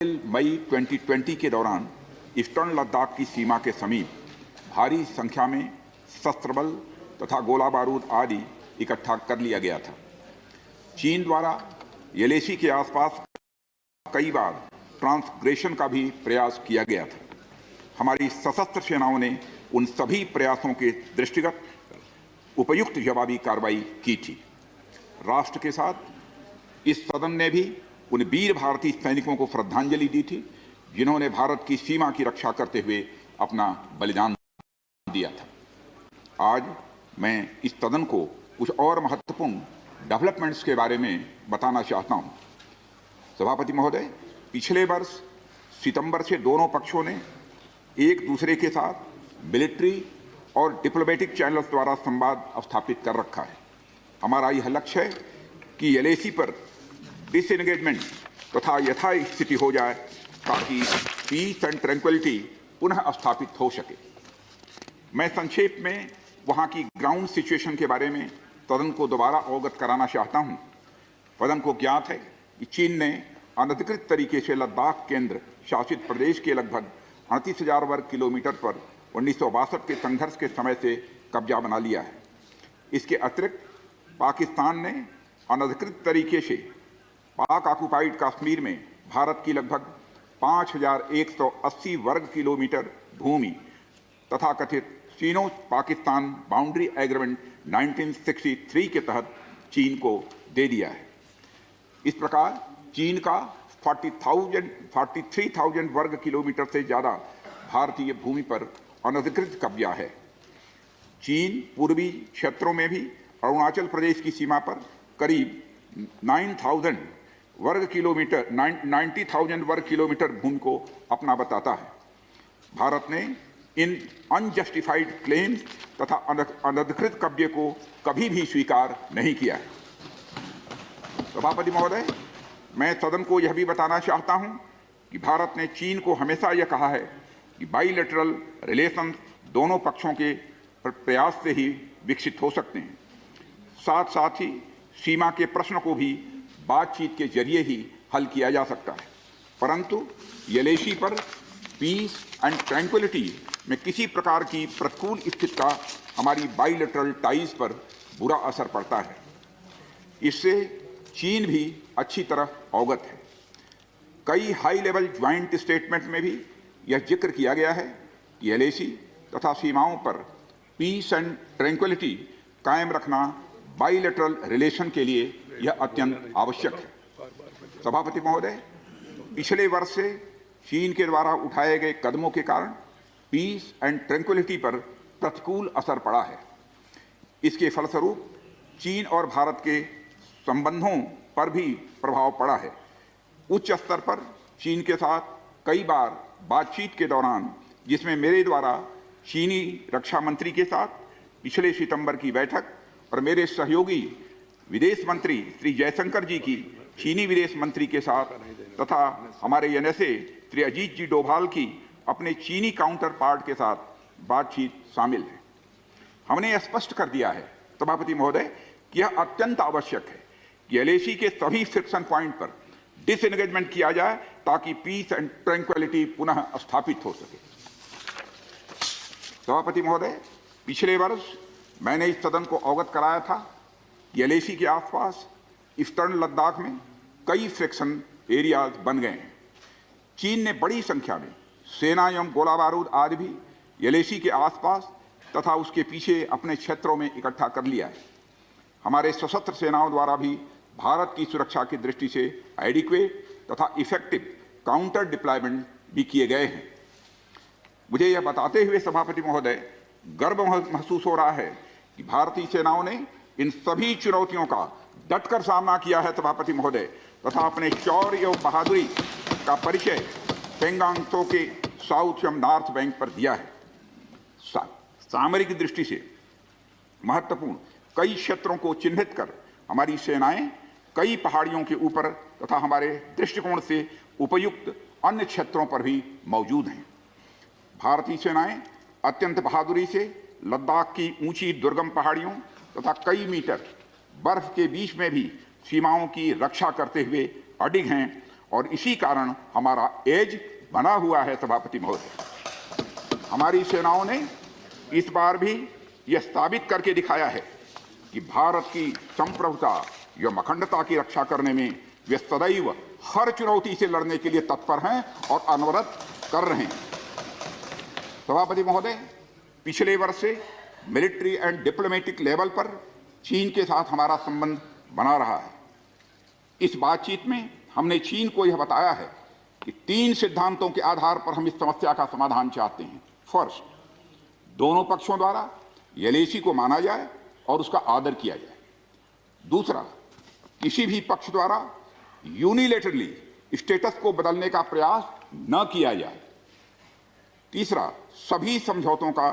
मई 2020 के दौरान ईस्टर्न लद्दाख की सीमा के समीप भारी संख्या में शस्त्र बल तथा गोला बारूद आदि इकट्ठा कर लिया गया था। चीन द्वारा येलेसी के आसपास कई बार ट्रांसग्रेशन का भी प्रयास किया गया था। हमारी सशस्त्र सेनाओं ने उन सभी प्रयासों के दृष्टिगत उपयुक्त जवाबी कार्रवाई की थी। राष्ट्र के साथ इस सदन ने भी उन वीर भारतीय सैनिकों को श्रद्धांजलि दी थी जिन्होंने भारत की सीमा की रक्षा करते हुए अपना बलिदान दिया था। आज मैं इस सदन को कुछ और महत्वपूर्ण डेवलपमेंट्स के बारे में बताना चाहता हूं। सभापति महोदय, पिछले वर्ष सितंबर से दोनों पक्षों ने एक दूसरे के साथ मिलिट्री और डिप्लोमेटिक चैनल्स द्वारा संवाद स्थापित कर रखा है। हमारा यह लक्ष्य है कि येलेसी पर डिसएंगेजमेंट तथा यथास्थिति हो जाए ताकि पीस एंड ट्रैंक्विलिटी पुनः स्थापित हो सके। मैं संक्षेप में वहां की ग्राउंड सिचुएशन के बारे में सदन को दोबारा अवगत कराना चाहता हूं। सदन को ज्ञात है कि चीन ने अनधिकृत तरीके से लद्दाख केंद्र शासित प्रदेश के लगभग 38,000 वर्ग किलोमीटर पर 1962 के संघर्ष के समय से कब्जा बना लिया है। इसके अतिरिक्त पाकिस्तान ने अनधिकृत तरीके से पाक ऑक्युपाइड कश्मीर में भारत की लगभग 5,180 वर्ग किलोमीटर भूमि तथा कथित चीनो पाकिस्तान बाउंड्री एग्रीमेंट 1963 के तहत चीन को दे दिया है। इस प्रकार चीन का 43,000 वर्ग किलोमीटर से ज़्यादा भारतीय भूमि पर अनधिकृत कब्जा है। चीन पूर्वी क्षेत्रों में भी अरुणाचल प्रदेश की सीमा पर करीब 90,000 वर्ग किलोमीटर भूमि को अपना बताता है। भारत ने इन अनजस्टिफाइड क्लेम्स तथा अनधिकृत कब्जे को कभी भी स्वीकार नहीं किया है। सभापति महोदय, मैं सदन को यह भी बताना चाहता हूं कि भारत ने चीन को हमेशा यह कहा है कि बाइलेटरल रिलेशंस दोनों पक्षों के प्रयास से ही विकसित हो सकते हैं। साथ साथ ही सीमा के प्रश्न को भी बातचीत के जरिए ही हल किया जा सकता है। परंतु येलेसी पर पीस एंड ट्रैंक्विलिटी में किसी प्रकार की प्रतिकूल स्थिति का हमारी बाइलेटरल टाइज पर बुरा असर पड़ता है। इससे चीन भी अच्छी तरह अवगत है। कई हाई लेवल ज्वाइंट स्टेटमेंट में भी यह जिक्र किया गया है कि येलेसी तथा सीमाओं पर पीस एंड ट्रैंक्विलिटी कायम रखना बाइलेटरल रिलेशन के लिए यह अत्यंत आवश्यक है। सभापति महोदय, पिछले वर्ष से चीन के द्वारा उठाए गए कदमों के कारण पीस एंड ट्रैंक्विलिटी पर प्रतिकूल असर पड़ा है। इसके फलस्वरूप चीन और भारत के संबंधों पर भी प्रभाव पड़ा है। उच्च स्तर पर चीन के साथ कई बार बातचीत के दौरान, जिसमें मेरे द्वारा चीनी रक्षा मंत्री के साथ पिछले सितंबर की बैठक और मेरे सहयोगी विदेश मंत्री श्री जयशंकर जी की चीनी विदेश मंत्री के साथ तथा हमारे एनएसए श्री अजीत जी डोभाल की अपने चीनी काउंटर पार्ट के साथ बातचीत शामिल है। हमने स्पष्ट कर दिया है सभापति महोदय कि यह अत्यंत आवश्यक है कि येलेसी के सभी फ्रिक्शन पॉइंट पर डिसएंगेजमेंट किया जाए ताकि पीस एंड ट्रैंक्विलिटी पुनः स्थापित हो सके। सभापति महोदय, पिछले वर्ष मैंने इस सदन को अवगत कराया था कि येलेसी के आसपास ईस्टर्न लद्दाख में कई फ्रिक्शन एरियाज बन गए हैं। चीन ने बड़ी संख्या में सेना एवं गोला बारूद आदि भी येलेसी के आसपास तथा उसके पीछे अपने क्षेत्रों में इकट्ठा कर लिया है। हमारे सशस्त्र सेनाओं द्वारा भी भारत की सुरक्षा की दृष्टि से एडिक्वेट तथा इफेक्टिव काउंटर डिप्लॉयमेंट भी किए गए हैं। मुझे यह बताते हुए सभापति महोदय गर्व महसूस हो रहा है कि भारतीय सेनाओं ने इन सभी चुनौतियों का डटकर सामना किया है सभापति महोदय, तथा अपने शौर्य एवं बहादुरी का परिचय पेंगांग त्सो के साउथ एवं नॉर्थ बैंक पर दिया है। सामरिक दृष्टि से महत्वपूर्ण कई क्षेत्रों को चिन्हित कर हमारी सेनाएं कई पहाड़ियों के ऊपर तथा हमारे दृष्टिकोण से उपयुक्त अन्य क्षेत्रों पर भी मौजूद हैं। भारतीय सेनाएं अत्यंत बहादुरी से लद्दाख की ऊंची दुर्गम पहाड़ियों तथा कई मीटर बर्फ के बीच में भी सीमाओं की रक्षा करते हुए अडिग हैं और इसी कारण हमारा एज बना हुआ है। सभापति महोदय, हमारी सेनाओं ने इस बार भी यह साबित करके दिखाया है कि भारत की संप्रभुता एवं अखंडता की रक्षा करने में वे सदैव हर चुनौती से लड़ने के लिए तत्पर हैं और अनवरत कर रहे हैं। सभापति महोदय, पिछले वर्ष से मिलिट्री एंड डिप्लोमेटिक लेवल पर चीन के साथ हमारा संबंध बना रहा है। इस बातचीत में हमने चीन को यह बताया है कि 3 सिद्धांतों के आधार पर हम इस समस्या का समाधान चाहते हैं। फर्स्ट, दोनों पक्षों द्वारा एलएसी को माना जाए और उसका आदर किया जाए। दूसरा, किसी भी पक्ष द्वारा यूनिलेटरली स्टेटस को बदलने का प्रयास न किया जाए। तीसरा, सभी समझौतों का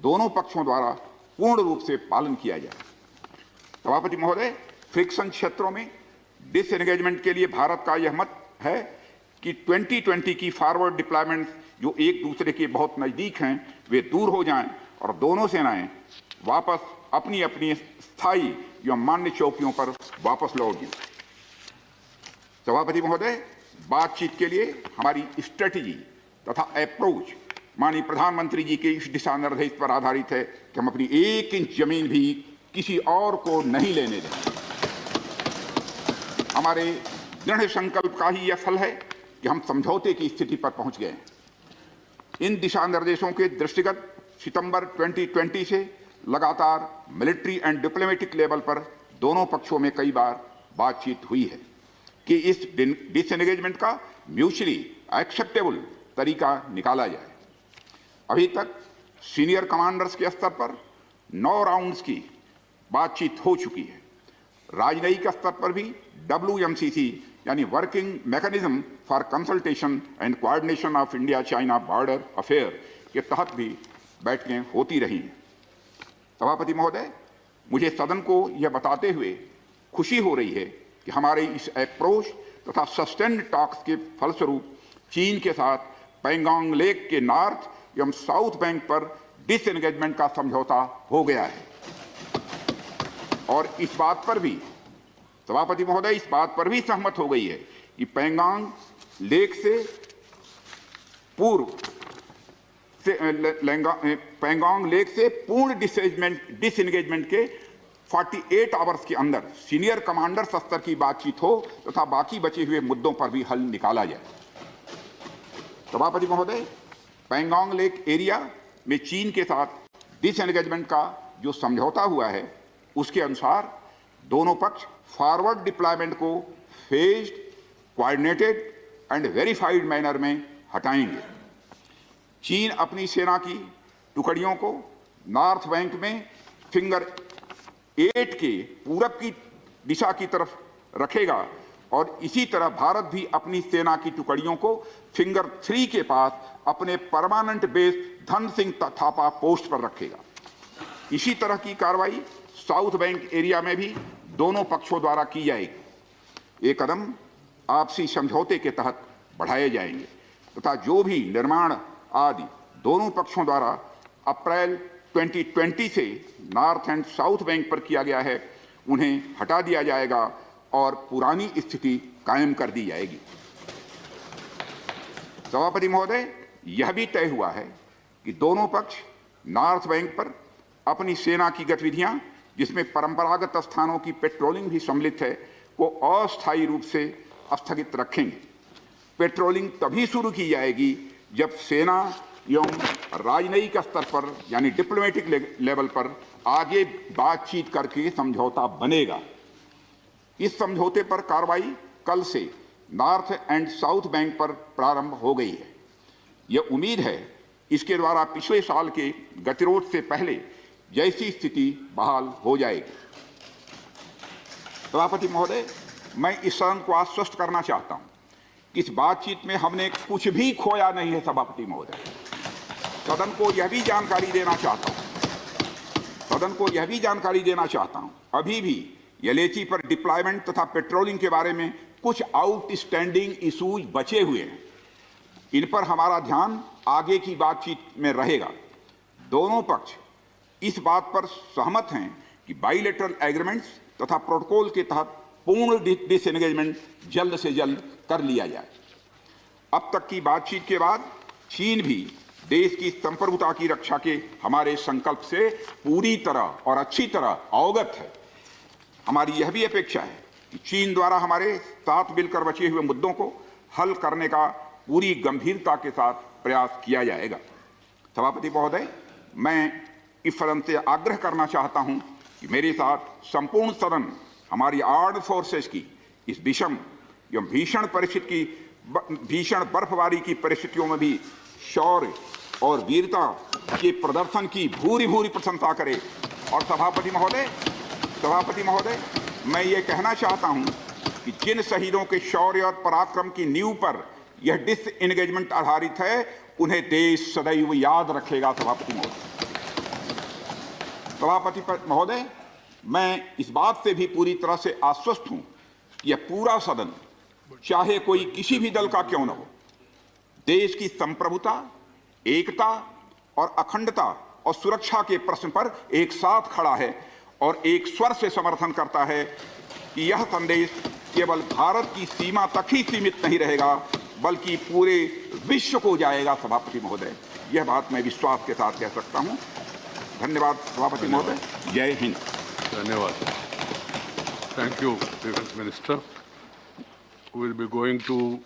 दोनों पक्षों द्वारा पूर्ण रूप से पालन किया जाए। सभापति महोदय, फ्रिक्शन क्षेत्रों में डिसएंगेजमेंट के लिए भारत का यह मत है कि 2020 की फॉरवर्ड डिप्लॉयमेंट जो एक दूसरे के बहुत नजदीक हैं वे दूर हो जाएं और दोनों सेनाएं वापस अपनी अपनी स्थायी या मान्य चौकियों पर वापस लौट जाएं। सभापति महोदय, बातचीत के लिए हमारी स्ट्रेटेजी तथा अप्रोच माननीय प्रधानमंत्री जी के इस दिशा निर्देश पर आधारित है कि हम अपनी 1 इंच जमीन भी किसी और को नहीं लेने दें। हमारे दृढ़ संकल्प का ही यह फल है कि हम समझौते की स्थिति पर पहुंच गए हैं। इन दिशा निर्देशों के दृष्टिगत सितंबर 2020 से लगातार मिलिट्री एंड डिप्लोमेटिक लेवल पर दोनों पक्षों में कई बार बातचीत हुई है कि इस डिसएंगेजमेंट का म्यूचुअली एक्सेप्टेबल तरीका निकाला जाए। अभी तक सीनियर कमांडर्स के स्तर पर 9 राउंड्स की बातचीत हो चुकी है। राजनयिक स्तर पर भी WMCC यानी working mechanism for consultation and coordination of India China border affair के तहत भी बैठकें होती रही हैं। सभापति महोदय, मुझे सदन को यह बताते हुए खुशी हो रही है कि हमारे इस अप्रोच तथा सस्टेन्ड टॉक्स के फलस्वरूप चीन के साथ पैंगोंग लेक के नॉर्थ एवं साउथ बैंक पर डिसएंगेजमेंट का समझौता हो गया है। और इस बात पर भी सभापति महोदय, इस बात पर भी सहमत हो गई है कि पैंगोंग लेक से पूर्व पैंगोंग लेक से पूर्ण डिसएंगेजमेंट के 48 आवर्स के अंदर सीनियर कमांडर स्तर की बातचीत हो तथा बाकी बचे हुए मुद्दों पर भी हल निकाला जाए। सभापति महोदय, पैंगोंग लेक एरिया में चीन के साथ डिसएंगेजमेंट का जो समझौता हुआ है उसके अनुसार दोनों पक्ष फॉरवर्ड डिप्लॉयमेंट को phased, coordinated and verified manner में हटाएंगे। चीन अपनी सेना की टुकड़ियों को नॉर्थ बैंक में फिंगर 8 के पूरब की दिशा की तरफ रखेगा और इसी तरह भारत भी अपनी सेना की टुकड़ियों को फिंगर 3 के पास अपने permanent base Dhan Singh Thapa post पर रखेगा। इसी तरह की कार्रवाई साउथ बैंक एरिया में भी दोनों पक्षों द्वारा की जाएगी। ये कदम आपसी समझौते के तहत बढ़ाए जाएंगे तथा जो भी निर्माण आदि दोनों पक्षों द्वारा अप्रैल 2020 से नॉर्थ एंड साउथ बैंक पर किया गया है उन्हें हटा दिया जाएगा और पुरानी स्थिति कायम कर दी जाएगी। सभापति महोदय, यह भी तय हुआ है कि दोनों पक्ष नॉर्थ बैंक पर अपनी सेना की गतिविधियां जिसमें परंपरागत स्थानों की पेट्रोलिंग भी सम्मिलित है को अस्थायी रूप से स्थगित रखेंगे। पेट्रोलिंग तभी शुरू की जाएगी जब सेना एवं राजनयिक स्तर पर यानी डिप्लोमेटिक लेवल पर आगे बातचीत करके समझौता बनेगा। इस समझौते पर कार्रवाई कल से नॉर्थ एंड साउथ बैंक पर प्रारंभ हो गई है। यह उम्मीद है इसके द्वारा पिछले साल के गतिरोध से पहले जैसी स्थिति बहाल हो जाएगी। सभापति महोदय, मैं इस सदन को आश्वस्त करना चाहता हूं कि इस बातचीत में हमने कुछ भी खोया नहीं है। सभापति महोदय, सदन को यह भी जानकारी देना चाहता हूं अभी भी एलएसी पर डिप्लॉयमेंट तथा पेट्रोलिंग के बारे में कुछ आउटस्टैंडिंग इशूज बचे हुए हैं। इन पर हमारा ध्यान आगे की बातचीत में रहेगा। दोनों पक्ष इस बात पर सहमत हैं कि बाइलेटरल एग्रीमेंट्स तथा प्रोटोकॉल के तहत पूर्ण डिसएंगेजमेंट जल्द से जल्द कर लिया जाए। अब तक की बातचीत के बाद चीन भी देश की संप्रभुता की रक्षा के हमारे संकल्प से पूरी तरह और अच्छी तरह अवगत है। हमारी यह भी अपेक्षा है कि चीन द्वारा हमारे साथ मिलकर बचे हुए मुद्दों को हल करने का पूरी गंभीरता के साथ प्रयास किया जाएगा। सभापति महोदय, मैं इस सदन से आग्रह करना चाहता हूं कि मेरे साथ संपूर्ण सदन हमारी आर्म्ड फोर्सेस की इस विषम एवं भीषण बर्फबारी की परिस्थितियों में भी शौर्य और वीरता के प्रदर्शन की भूरी भूरी प्रशंसा करे। और सभापति महोदय, मैं ये कहना चाहता हूं कि जिन शहीदों के शौर्य और पराक्रम की नींव पर यह डिसएंगेजमेंट आधारित है, उन्हें देश सदैव याद रखेगा। सभापति महोदय, मैं इस बात से भी पूरी तरह से आश्वस्त हूं कि यह पूरा सदन, चाहे कोई किसी भी दल का क्यों न हो, देश की संप्रभुता, एकता और अखंडता और सुरक्षा के प्रश्न पर एक साथ खड़ा है और एक स्वर से समर्थन करता है कि यह संदेश केवल भारत की सीमा तक ही सीमित नहीं रहेगा, बल्कि पूरे विश्व को जाएगा। सभापति महोदय, यह बात मैं विश्वास के साथ कह सकता हूं। धन्यवाद सभापति महोदय। जय हिंद। धन्यवाद। Thank you, Defense Minister. We will be going to